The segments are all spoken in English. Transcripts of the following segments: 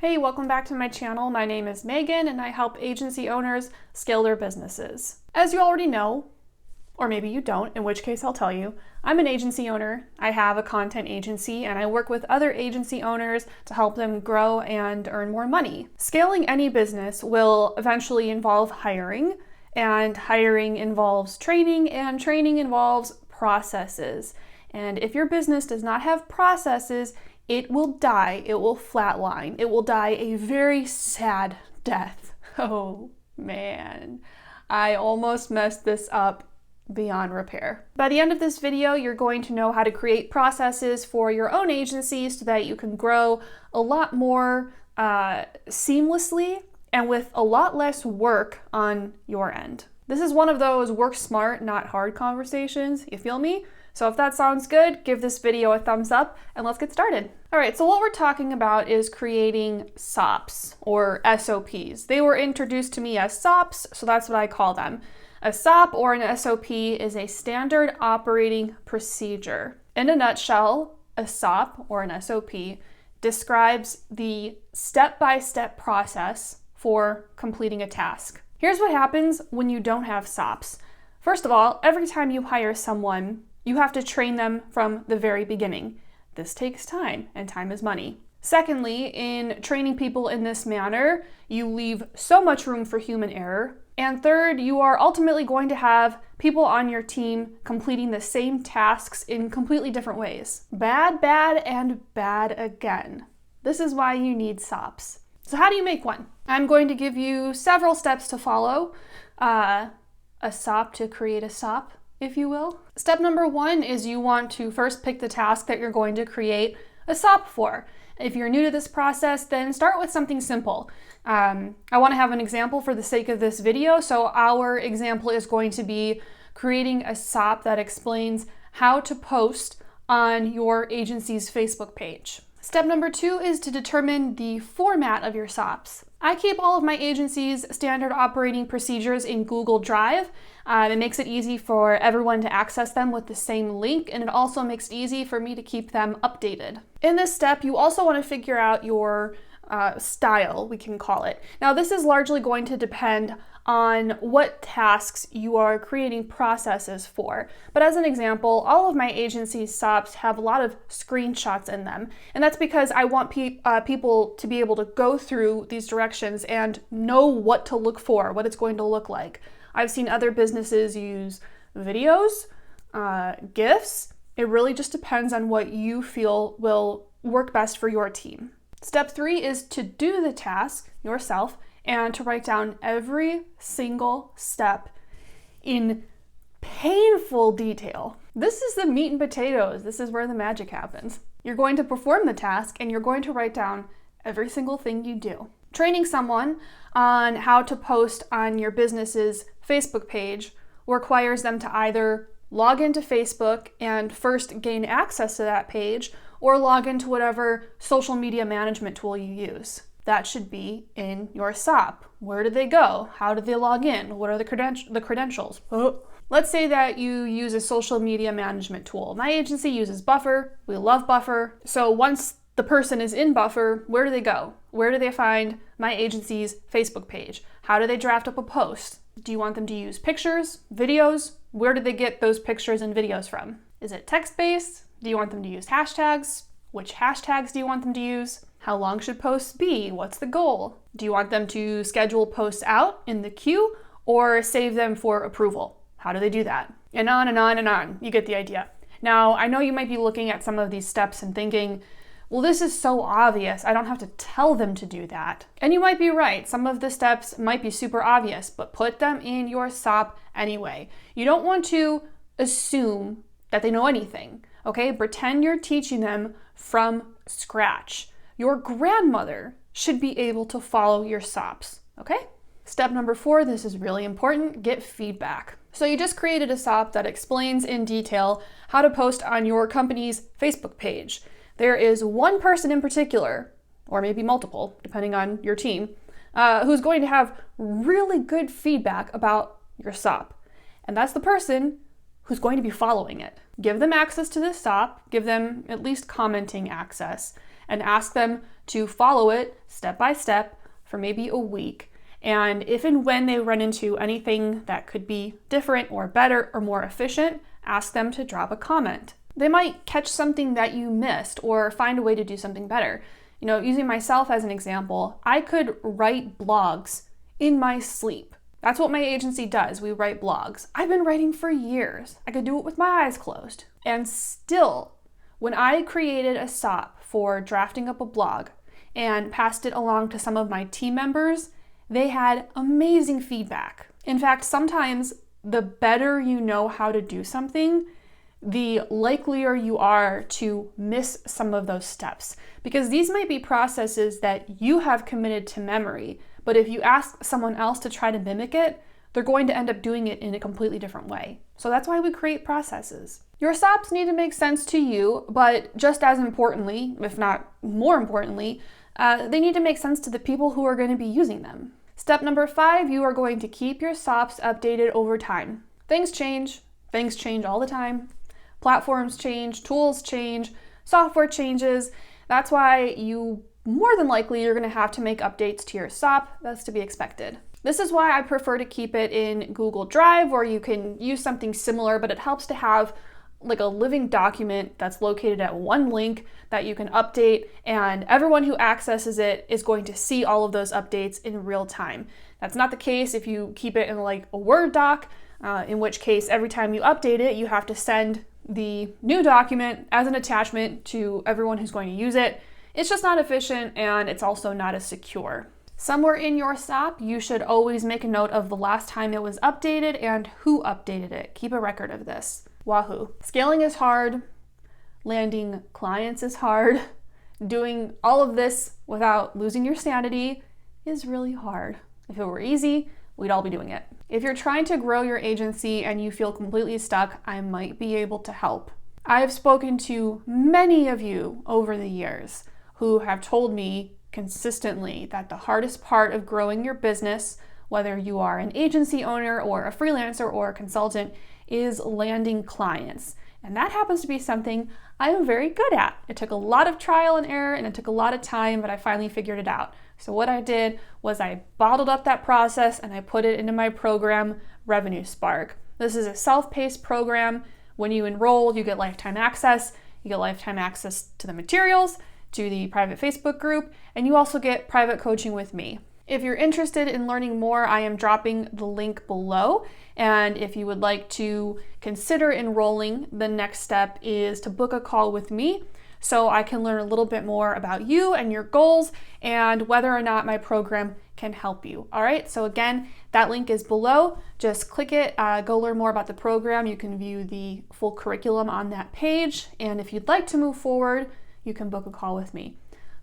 Hey, welcome back to my channel. My name is Megan and I help agency owners scale their businesses. As you already know, or maybe you don't, in which case I'll tell you, I'm an agency owner. I have a content agency and I work with other agency owners to help them grow and earn more money. Scaling any business will eventually involve hiring, and hiring involves training, and training involves processes. And if your business does not have processes, it will die, it will flatline, it will die a very sad death. Oh man, I almost messed this up beyond repair. By the end of this video, you're going to know how to create processes for your own agency so that you can grow a lot more seamlessly and with a lot less work on your end. This is one of those work smart, not hard conversations, you feel me? So if that sounds good, give this video a thumbs up and let's get started. All right, so what we're talking about is creating SOPs or SOPs. They were introduced to me as SOPs, so that's what I call them. A SOP or an SOP is a standard operating procedure. In a nutshell, a SOP or an SOP describes the step-by-step process for completing a task. Here's what happens when you don't have SOPs. First of all, every time you hire someone, you have to train them from the very beginning. This takes time, and time is money. Secondly, in training people in this manner, you leave so much room for human error. And third, you are ultimately going to have people on your team completing the same tasks in completely different ways. Bad, bad, and bad again. This is why you need SOPs. So how do you make one? I'm going to give you several steps to follow. A SOP to create a SOP, if you will. Step number one is you want to first pick the task that you're going to create a SOP for. If you're new to this process, then start with something simple. I want to have an example for the sake of this video. So our example is going to be creating a SOP that explains how to post on your agency's Facebook page. Step number two is to determine the format of your SOPs. I keep all of my agency's standard operating procedures in Google Drive. It makes it easy for everyone to access them with the same link, and it also makes it easy for me to keep them updated. In this step, you also want to figure out your style, we can call it. Now, this is largely going to depend on what tasks you are creating processes for. But as an example, all of my agency's SOPs have a lot of screenshots in them. And that's because I want people to be able to go through these directions and know what to look for, what it's going to look like. I've seen other businesses use videos, GIFs. It really just depends on what you feel will work best for your team. Step three is to do the task yourself and to write down every single step in painful detail. This is the meat and potatoes. This is where the magic happens. You're going to perform the task and you're going to write down every single thing you do. Training someone on how to post on your business's Facebook page requires them to either log into Facebook and first gain access to that page, or log into whatever social media management tool you use. That should be in your SOP. Where did they go? How did they log in? What are the credentials? Let's say that you use a social media management tool. My agency uses Buffer. We love Buffer. So once the person is in Buffer, where do they go? Where do they find my agency's Facebook page? How do they draft up a post? Do you want them to use pictures, videos? Where do they get those pictures and videos from? Is it text-based? Do you want them to use hashtags? Which hashtags do you want them to use? How long should posts be? What's the goal? Do you want them to schedule posts out in the queue or save them for approval? How do they do that? And on and on and on. You get the idea. Now, I know you might be looking at some of these steps and thinking, well, this is so obvious. I don't have to tell them to do that. And you might be right. Some of the steps might be super obvious, but put them in your SOP anyway. You don't want to assume that they know anything, okay? Pretend you're teaching them from scratch. Your grandmother should be able to follow your SOPs, okay? Step number four, this is really important, get feedback. So you just created a SOP that explains in detail how to post on your company's Facebook page. There is one person in particular, or maybe multiple, depending on your team, who's going to have really good feedback about your SOP. And that's the person who's going to be following it. Give them access to this SOP, give them at least commenting access, and ask them to follow it step by step for maybe a week. And if and when they run into anything that could be different or better or more efficient, ask them to drop a comment. They might catch something that you missed or find a way to do something better. Using myself as an example, I could write blogs in my sleep. That's what my agency does. We write blogs. I've been writing for years. I could do it with my eyes closed. And still, when I created a SOP for drafting up a blog and passed it along to some of my team members, they had amazing feedback. In fact, sometimes the better you know how to do something, the likelier you are to miss some of those steps, because these might be processes that you have committed to memory, but if you ask someone else to try to mimic it, they're going to end up doing it in a completely different way. So that's why we create processes. Your SOPs need to make sense to you, but just as importantly, if not more importantly, they need to make sense to the people who are going to be using them. Step number 5, you are going to keep your SOPs updated over time. Things change all the time. Platforms change, tools change, software changes. That's why more than likely you're going to have to make updates to your SOP. That's to be expected. This is why I prefer to keep it in Google Drive, or you can use something similar, but it helps to have like a living document that's located at one link that you can update, and everyone who accesses it is going to see all of those updates in real time. That's not the case if you keep it in like a Word doc, in which case every time you update it, you have to send the new document as an attachment to everyone who's going to use it. It's just not efficient, and it's also not as secure. Somewhere in your SOP, you should always make a note of the last time it was updated and who updated it. Keep a record of this. Wahoo. Scaling is hard. Landing clients is hard. Doing all of this without losing your sanity is really hard. If it were easy, we'd all be doing it. If you're trying to grow your agency and you feel completely stuck, I might be able to help. I have spoken to many of you over the years who have told me consistently that the hardest part of growing your business, whether you are an agency owner or a freelancer or a consultant, is landing clients. And that happens to be something I am very good at. It took a lot of trial and error, and it took a lot of time, but I finally figured it out. So what I did was I bottled up that process and I put it into my program, Revenue Spark. This is a self-paced program. When you enroll, you get lifetime access. You get lifetime access to the materials, to the private Facebook group, and you also get private coaching with me. If you're interested in learning more, I am dropping the link below. And if you would like to consider enrolling, the next step is to book a call with me so I can learn a little bit more about you and your goals and whether or not my program can help you. All right, so again, that link is below. Just click it, go learn more about the program. You can view the full curriculum on that page. And if you'd like to move forward, you can book a call with me.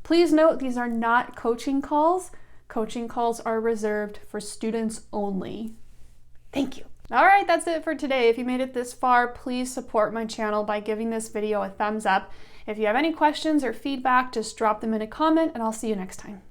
Please note, these are not coaching calls. Coaching calls are reserved for students only. Thank you. All right, that's it for today. If you made it this far, please support my channel by giving this video a thumbs up. If you have any questions or feedback, just drop them in a comment and I'll see you next time.